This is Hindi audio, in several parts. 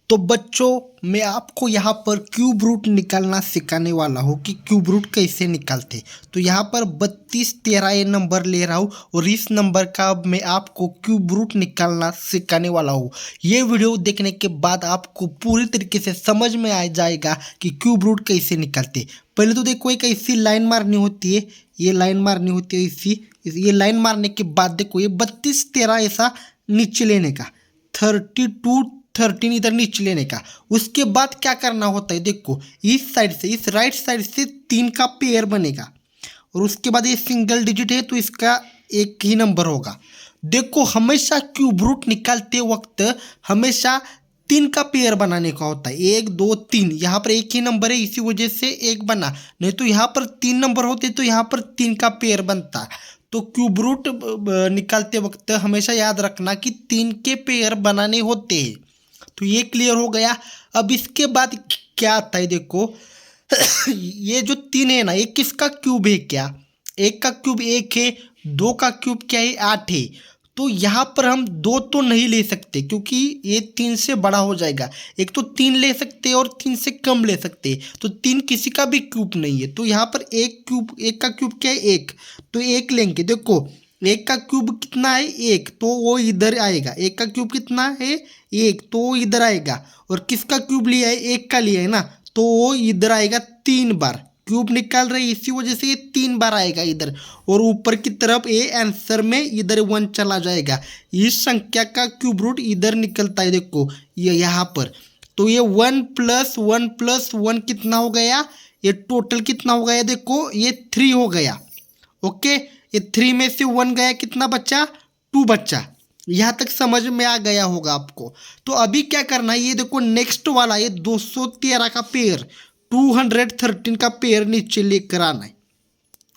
तो बच्चों मैं आपको यहाँ पर क्यूब रूट निकालना सिखाने वाला हूँ कि क्यूब रूट कैसे निकालते। तो यहाँ पर 32 13 ये नंबर ले रहा हूँ और इस नंबर का अब मैं आपको क्यूब रूट निकालना सिखाने वाला हूँ। ये वीडियो देखने के बाद आपको पूरी तरीके से समझ में आ जाएगा कि क्यूब रूट कैसे निकालते। पहले तो देखो एक ऐसी लाइन मारनी होती है, ये लाइन मारनी होती है इसी, ये लाइन मारने के बाद देखो ये 32 13 ऐसा नीचे लेने का, 32 13 इधर नीचे लेने का। उसके बाद क्या करना होता है देखो, इस साइड से इस राइट साइड से 3 का पेयर बनेगा और उसके बाद ये सिंगल डिजिट है तो इसका एक ही नंबर होगा। देखो हमेशा क्यूब रूट निकालते वक्त हमेशा 3 का पेयर बनाने का होता है, 1 2 3। यहाँ पर एक ही नंबर है इसी वजह से एक बना, नहीं तो यहाँ पर 3 नंबर होते तो यहाँ पर 3 का पेयर बनता। तो क्यूब रूट निकालते वक्त हमेशा याद रखना कि 3 के पेयर बनाने होते हैं। तो ये क्लियर हो गया। अब इसके बाद क्या आता है देखो ये जो 3 है ना, ये किसका क्यूब है? क्या एक का क्यूब 1 है, 2 का क्यूब क्या है 8 है। तो यहाँ पर हम 2 तो नहीं ले सकते क्योंकि ये 3 से बड़ा हो जाएगा। एक तो 3 ले सकते हैं और 3 से कम ले सकते हैं, तो 3 किसी का भी क्यूब नहीं है। तो यहाँ पर एक का क्यूब क्या है 1, तो 1 लेंगे। देखो एक का क्यूब कितना है 1, तो वो इधर आएगा। एक का क्यूब कितना है 1, तो वो इधर आएगा। और किसका क्यूब लिया है? 1 का लिया है ना, तो वो इधर आएगा 3 बार। क्यूब निकाल रहे इसी वजह से ये 3 बार आएगा इधर। और ऊपर की तरफ ये आंसर में इधर 1 चला जाएगा। इस संख्या का क्यूब रूट इधर निकलता है देखो ये यहाँ पर। तो ये 1 + 1 कितना हो गया? ये टोटल कितना हो गया देखो, ये 3 हो गया। ओके, ये 3 में से 1 गया, कितना बचा? 2 बचा। यहाँ तक समझ में आ गया होगा आपको। तो अभी क्या करना है, ये देखो नेक्स्ट वाला ये 213 का पेयर, 213 का पेयर नीचे लेकर आना है।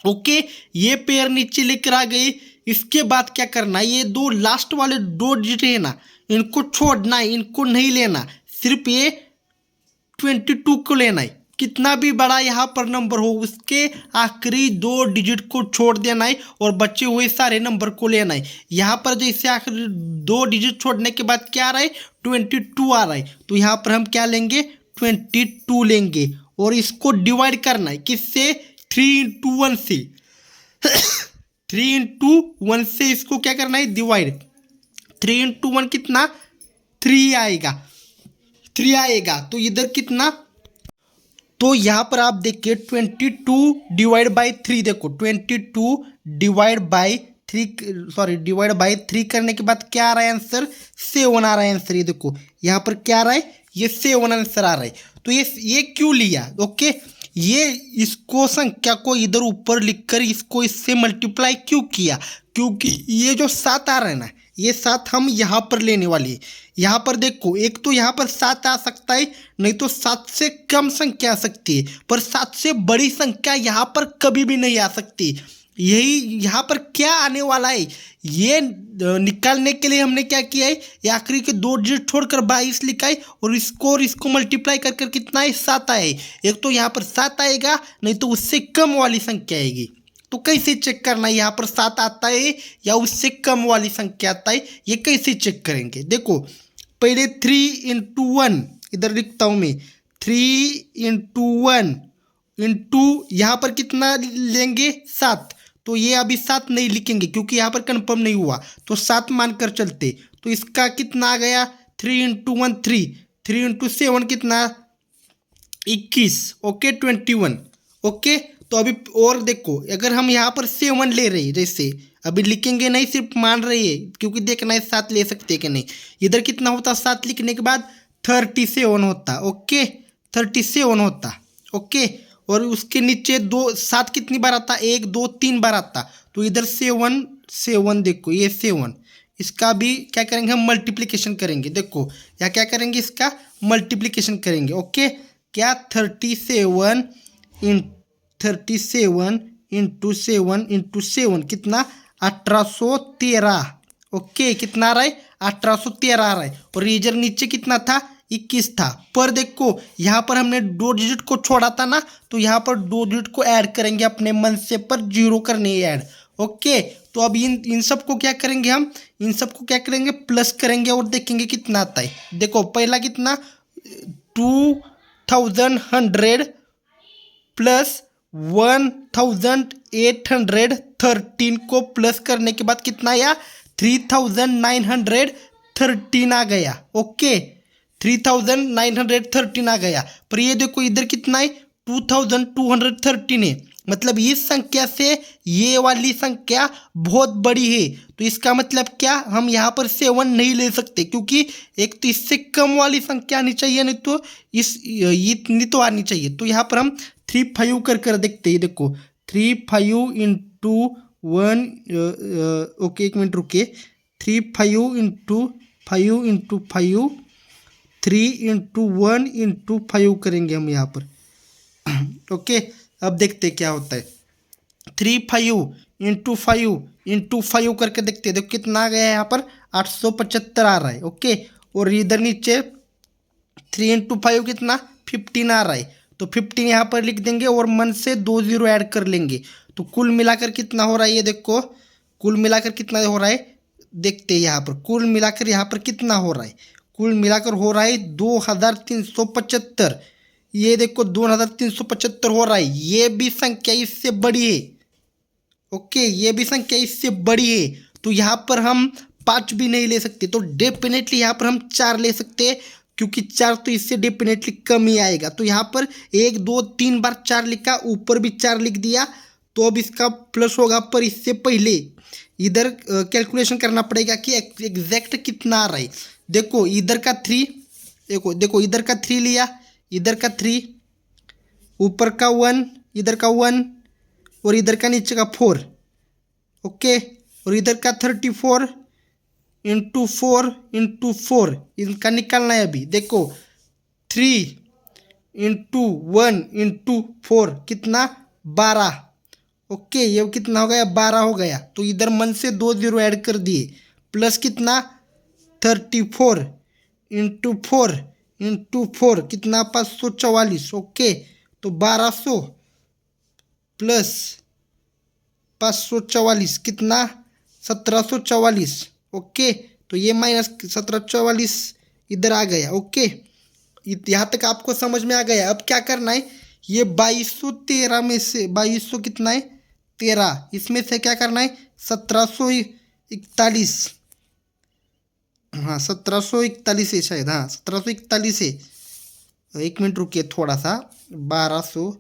ओके, ये पेयर नीचे लेकर आ गए। इसके बाद क्या करना है, ये दो लास्ट वाले 2 डिजिट है ना, इनको छोड़ना है, इनको नहीं लेना। सिर्फ ये 22 को लेना है। कितना भी बड़ा यहाँ पर नंबर हो उसके आखिरी 2 डिजिट को छोड़ देना है और बचे हुए सारे नंबर को लेना है। यहाँ पर जैसे आखिरी 2 डिजिट छोड़ने के बाद क्या आ रहा है? 22 आ रहा है। तो यहाँ पर हम क्या लेंगे? 22 लेंगे और इसको डिवाइड करना है किससे? 3 × 1 से 3 × 1 से इसको क्या करना है? डिवाइड। 3 × 1 कितना? 3 आएगा, 3 आएगा। तो इधर कितना? तो यहाँ पर आप देखिए 22 डिवाइड बाई 3, देखो 22 डिवाइड बाई 3 करने के बाद क्या आ रहा है आंसर? 7 आ रहा है आंसर। ये देखो यहाँ पर क्या आ रहा है? ये 7 आंसर आ रहा है। तो ये क्यों लिया? ओके, ये इसको संख्या को इधर ऊपर लिखकर इसको इससे मल्टीप्लाई क्यों किया? क्योंकि ये जो 7 आ रहा है ना, ये 7 हम यहाँ पर लेने वाली है। यहाँ पर देखो एक तो यहाँ पर 7 आ सकता है, नहीं तो 7 से कम संख्या आ सकती है, पर 7 से बड़ी संख्या यहाँ पर कभी भी नहीं आ सकती। यही यहाँ पर क्या आने वाला है, ये निकालने के लिए हमने क्या किया है? ये आखिरी के 2 डिजिट छोड़कर 22 लिखा है और इसको मल्टीप्लाई कर कर कितना है? 7 आए। एक तो यहाँ पर 7 आएगा, नहीं तो उससे कम वाली संख्या आएगी। तो कैसे चेक करना है यहाँ पर 7 आता है या उससे कम वाली संख्या आता है? ये कैसे चेक करेंगे? देखो पहले 3 × 1 इधर लिखता हूँ मैं, 3 × 1 इंटू यहाँ पर कितना लेंगे? 7। तो ये अभी 7 नहीं लिखेंगे क्योंकि यहाँ पर कंफर्म नहीं हुआ, तो 7 मानकर चलते। तो इसका कितना आ गया? 3 × 1 3, 3 × 7 कितना? 21। ओके 21। ओके, तो अभी और देखो अगर हम यहाँ पर 7 ले रहे हैं, जैसे अभी लिखेंगे नहीं, सिर्फ मान रही है क्योंकि देखना है 7 ले सकते हैं कि नहीं। इधर कितना होता? 7 लिखने के बाद 37 होता। ओके 37 होता। ओके, और उसके नीचे 7 कितनी बार आता? 1 2 3 बार आता। तो इधर 7 देखो ये 7, इसका भी क्या करेंगे हम? मल्टीप्लिकेशन करेंगे। देखो या क्या करेंगे? इसका मल्टीप्लिकेशन करेंगे। ओके, क्या 37 इंटू 7 कितना? 1813। ओके, कितना आ रहा है? 1813 आ रहा है। और इधर नीचे कितना था? 21 था। पर देखो यहाँ पर हमने 2 डिजिट को छोड़ा था ना, तो यहाँ पर 2 डिजिट को ऐड करेंगे अपने मन से, पर 0 करने ऐड। ओके, तो अब इन सब को क्या करेंगे हम? इन सब को क्या करेंगे? प्लस करेंगे और देखेंगे कितना आता है। देखो पहला कितना? 2100 प्लस 1813 को प्लस करने के बाद कितना आया 3913 आ गया। ओके 3913 आ गया। पर ये देखो इधर कितना है 2213 है, मतलब इस संख्या से ये वाली संख्या बहुत बड़ी है। तो इसका मतलब क्या, हम यहाँ पर 7 नहीं ले सकते, क्योंकि एक तो इससे कम वाली संख्या आनी चाहिए, नहीं तो इतनी तो आनी चाहिए। तो यहाँ पर हम 3 5 कर देखते हैं। देखो 3 5 इंटू 1, ओके 1 मिनट रुके, 3 5 इंटू 5 इंटू 5, 3 इंटू 1 इंटू 5 करेंगे हम यहाँ पर। ओके अब देखते क्या होता है। 3 5 इंटू 5 करके देखते हैं। देखो कितना आ गया है यहाँ पर 875 आ रहा है। ओके और इधर नीचे 3 इंटू 5 कितना 15 आ रहा है। तो 15 यहाँ पर लिख देंगे और मन से 2 0 ऐड कर लेंगे। तो कुल मिलाकर कितना हो रहा है, ये देखो कुल मिलाकर कितना हो रहा है, देखते हैं यहाँ पर कुल मिलाकर यहाँ पर कितना हो रहा है। कुल मिलाकर हो रहा है 2375। ये देखो 2375 हो रहा है। ये भी संख्या इससे बड़ी है। ओके ये भी संख्या इससे बड़ी है। तो यहाँ पर हम 5 भी नहीं ले सकते, तो डेफिनेटली यहाँ पर हम 4 ले सकते हैं, क्योंकि 4 तो इससे डेफिनेटली कम ही आएगा। तो यहाँ पर 1 2 3 बार 4 लिखा, ऊपर भी 4 लिख दिया, तो अब इसका प्लस होगा। पर इससे पहले इधर कैलकुलेशन करना पड़ेगा कि एग्जैक्ट कितना आ रहा है। देखो इधर का 3, देखो इधर का 3 लिया, इधर का 3, ऊपर का 1, इधर का 1 और इधर का नीचे का 4। ओके और इधर का 34 इंटू 4 इंटू 4 इनका निकालना है अभी। देखो 3 इंटू 1 इंटू 4 कितना 12। ओके ये कितना हो गया 12 हो गया। तो इधर मन से 2 0 ऐड कर दिए, प्लस कितना 34 इंटू 4 इंटू 4 कितना 544। ओके तो 1200 प्लस 544 कितना 1744। ओके तो ये माइनस 1744 इधर आ गया। ओके यहाँ तक आपको समझ में आ गया। अब क्या करना है, ये 2213 में से 2200 कितना है 13, इसमें से क्या करना है 1741, हाँ 1741 है शायद, हाँ 1741 है। 1 मिनट रुकिए थोड़ा सा, 1200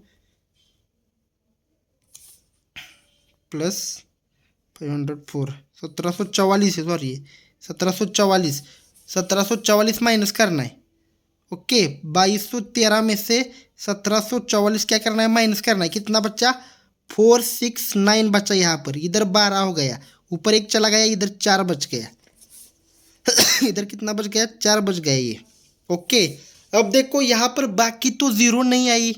प्लस 504 1744 है, सॉरी 1744, 1744 माइनस करना है। ओके 2213 में से 1744 क्या करना है माइनस करना है। कितना बच्चा 469 बचा यहाँ पर, इधर 12 हो गया, ऊपर 1 चला गया, इधर 4 बच गया। इधर कितना बच गया 4 बच गया ये। ओके अब देखो यहाँ पर बाकी तो 0 नहीं आई,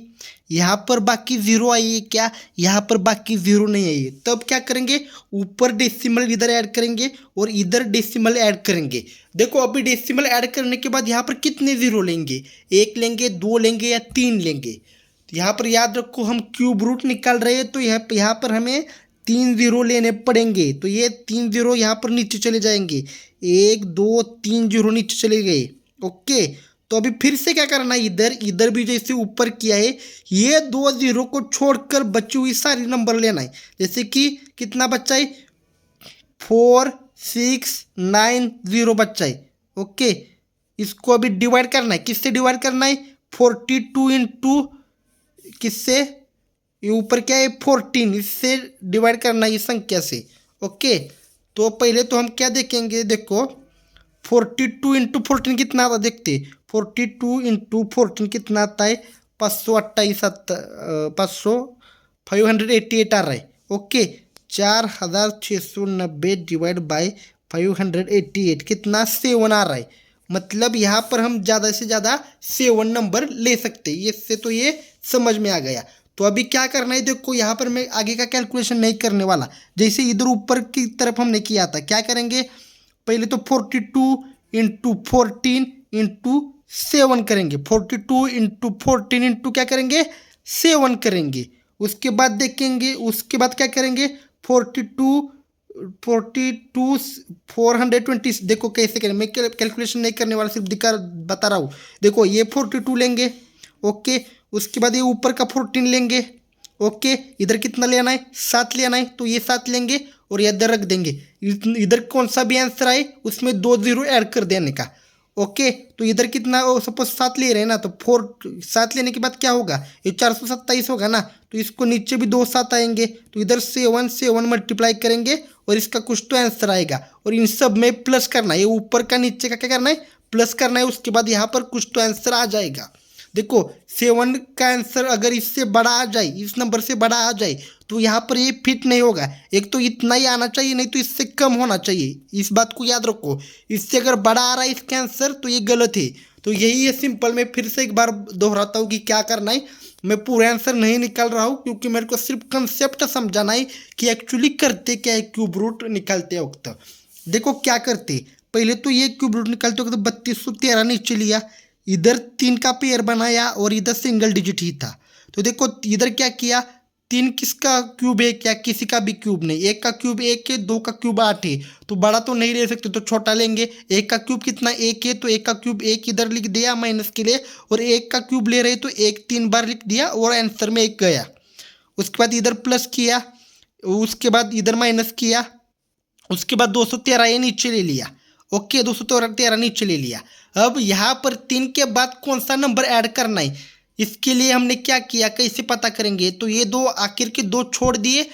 यहाँ पर बाकी 0 आई है क्या, यहाँ पर बाकी 0 नहीं आई है। तब क्या करेंगे, ऊपर डेसिमल इधर ऐड करेंगे और इधर डेसिमल ऐड करेंगे। देखो अभी डेसिमल ऐड करने के बाद यहाँ पर कितने 0 लेंगे, 1 लेंगे, 2 लेंगे या 3 लेंगे। यहाँ पर याद रखो हम क्यूब रूट निकाल रहे हैं, तो यहाँ पर हमें 3 0 लेने पड़ेंगे। तो ये 3 0 यहाँ पर नीचे चले जाएंगे, 1 2 3 0 नीचे चले गए। ओके तो अभी फिर से क्या करना है, इधर भी जैसे ऊपर किया है, ये 2 0 को छोड़कर बची हुई सारी नंबर लेना है। जैसे कि कितना बच्चा है 4 6 9 0 बच्चा है। ओके इसको अभी डिवाइड करना है, किससे डिवाइड करना है 42 इंटू किससे, ये ऊपर क्या है 14, इससे डिवाइड करना है इस संख्या से। ओके तो पहले तो हम क्या देखेंगे, देखो 42 इंटू 14 कितना आता देखते, 42 इंटू 14 कितना आता है 528 588 आ रहा है। ओके 4690 डिवाइड बाय 588 कितना 7 आ रहा है। मतलब यहाँ पर हम ज़्यादा से ज़्यादा 7 नंबर ले सकते हैं। इससे तो ये समझ में आ गया। तो अभी क्या करना है, देखो यहाँ पर मैं आगे का कैलकुलेशन नहीं करने वाला, जैसे इधर ऊपर की तरफ हमने किया था। क्या करेंगे, पहले तो 42 इंटू 14 इंटू 7 करेंगे, 42 इंटू 14 इंटू क्या करेंगे 7 करेंगे। उसके बाद देखेंगे, उसके बाद क्या करेंगे 42 42 420, देखो कैसे करें, मैं कैलकुलेशन नहीं करने वाला, सिर्फ दिखा बता रहा हूँ। देखो ये 42 लेंगे, ओके, उसके बाद ये ऊपर का 14 लेंगे, ओके, इधर कितना लेना है, 7 लेना है, तो ये 7 लेंगे और ये इधर रख देंगे। इधर कौन सा भी आंसर आए उसमें 2 जीरो ऐड कर देने का, ओके। तो इधर कितना, सपोज 7 ले रहे हैं ना, तो 7 लेने के बाद क्या होगा, ये 427 होगा ना, तो इसको नीचे भी 2 7 आएंगे, तो इधर 7 7 मल्टीप्लाई करेंगे और इसका कुछ तो आंसर आएगा, और इन सब में प्लस करना है, ये ऊपर का नीचे का क्या करना है, प्लस करना है, उसके बाद यहाँ पर कुछ तो आंसर आ जाएगा। देखो 7 का आंसर अगर इससे बड़ा आ जाए, इस नंबर से बड़ा आ जाए, तो यहाँ पर ये फिट नहीं होगा। एक तो इतना ही आना चाहिए, नहीं तो इससे कम होना चाहिए, इस बात को याद रखो। इससे अगर बड़ा आ रहा है इसका आंसर तो ये गलत है। तो यही है सिंपल। मैं फिर से एक बार दोहराता हूँ कि क्या करना है। मैं पूरा आंसर नहीं निकाल रहा हूँ, क्योंकि मेरे को सिर्फ कंसेप्ट समझाना है कि एक्चुअली करते क्या है क्यूब रूट निकालते वक्त। देखो क्या करते, पहले तो ये क्यूब रूट निकालते वक्त 3213 नीचे लिया, इधर 3 का पेयर बनाया और इधर सिंगल डिजिट ही था। तो देखो इधर क्या किया, 3 किसका क्यूब है, क्या किसी का भी क्यूब नहीं, 1 का क्यूब 1 है, 2 का क्यूब 8 है, तो बड़ा तो नहीं ले सकते, तो छोटा लेंगे। 1 का क्यूब कितना 1 है, तो 1 का क्यूब 1 इधर लिख दिया माइनस के लिए, और 1 का क्यूब ले रहे तो 1 3 बार लिख दिया और आंसर में 1 गया। उसके बाद इधर प्लस किया, उसके बाद इधर माइनस किया, उसके बाद 213 ये नीचे ले लिया, ओके, 213 नीचे ले लिया। अब यहाँ पर 3 के बाद कौन सा नंबर ऐड करना है, इसके लिए हमने क्या किया, कैसे पता करेंगे, तो ये 2 आखिर के 2 छोड़ दिए,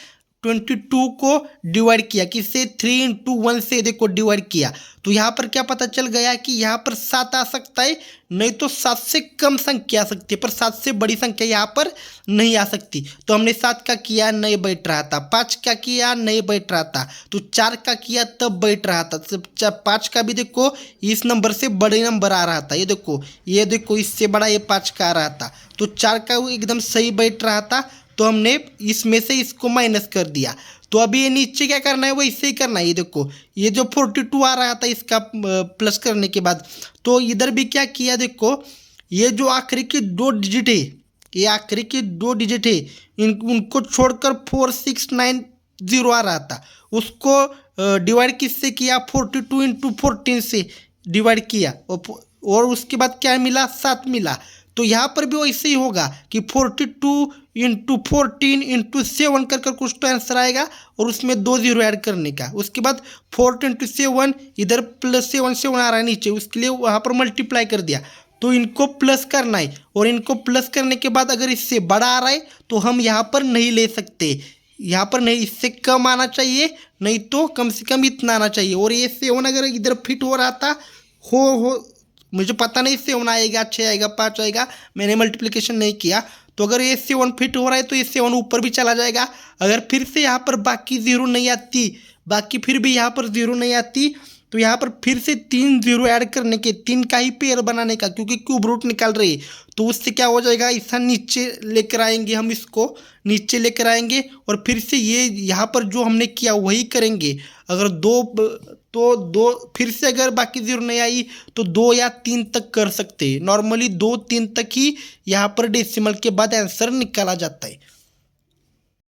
22 को डिवाइड किया किससे, 3 इंटू 1 से, देखो डिवाइड किया, तो यहाँ पर क्या पता चल गया कि यहाँ पर 7 आ सकता है, नहीं तो 7 से कम संख्या आ सकती है, पर 7 से बड़ी संख्या यहाँ पर नहीं आ सकती। तो हमने 7 का किया, नहीं बैठ रहा था, 5 का किया, नहीं बैठ रहा था, तो 4 का किया तब बैठ रहा था, 5 का भी देखो इस नंबर से बड़े नंबर आ रहा था, ये देखो इससे बड़ा ये 5 का आ रहा था, तो 4 का वो एकदम सही बैठ रहा था, तो हमने इसमें से इसको माइनस कर दिया। तो अभी ये नीचे क्या करना है, वो इससे ही करना है। ये देखो ये जो 42 आ रहा था इसका प्लस करने के बाद, तो इधर भी क्या किया, देखो ये जो आखिरी के 2 डिजिट है, ये आखिरी के 2 डिजिट है, उनको छोड़कर 4690 आ रहा था, उसको डिवाइड किससे किया, 42 इंटू 14 से डिवाइड किया, और उसके बाद क्या मिला, 7 मिला। तो यहाँ पर भी वैसे ही होगा कि 42 इंटू 14 इंटू 7 कर कर कुछ तो आंसर आएगा, और उसमें 2 जीरो ऐड करने का। उसके बाद 4 इंटू 7, इधर प्लस 7 आ रहा है नीचे, उसके लिए वहाँ पर मल्टीप्लाई कर दिया, तो इनको प्लस करना है, और इनको प्लस करने के बाद अगर इससे बड़ा आ रहा है तो हम यहाँ पर नहीं ले सकते, यहाँ पर नहीं, इससे कम आना चाहिए, नहीं तो कम से कम इतना आना चाहिए। और ये 7 अगर इधर फिट हो रहा था, हो मुझे पता नहीं 7 आएगा, 6 आएगा, 5 आएगा, मैंने मल्टीप्लिकेशन नहीं किया, तो अगर ये 7 फिट हो रहा है तो ये 7 ऊपर भी चला जाएगा। अगर फिर से यहाँ पर बाकी जीरो नहीं आती, बाकी फिर भी यहाँ पर जीरो नहीं आती, तो यहाँ पर फिर से 3 जीरो ऐड करने के, 3 का ही पेयर बनाने का, क्योंकि क्यूब रूट निकाल रही है, तो उससे क्या हो जाएगा, ऐसा नीचे लेकर आएंगे, हम इसको नीचे लेकर आएंगे, और फिर से ये यहाँ पर जो हमने किया वही करेंगे। अगर 2 फिर से अगर बाकी जीरो नहीं आई तो 2 या 3 तक कर सकते हैं। नॉर्मली 2 3 तक ही यहाँ पर डेसिमल के बाद आंसर निकाला जाता है।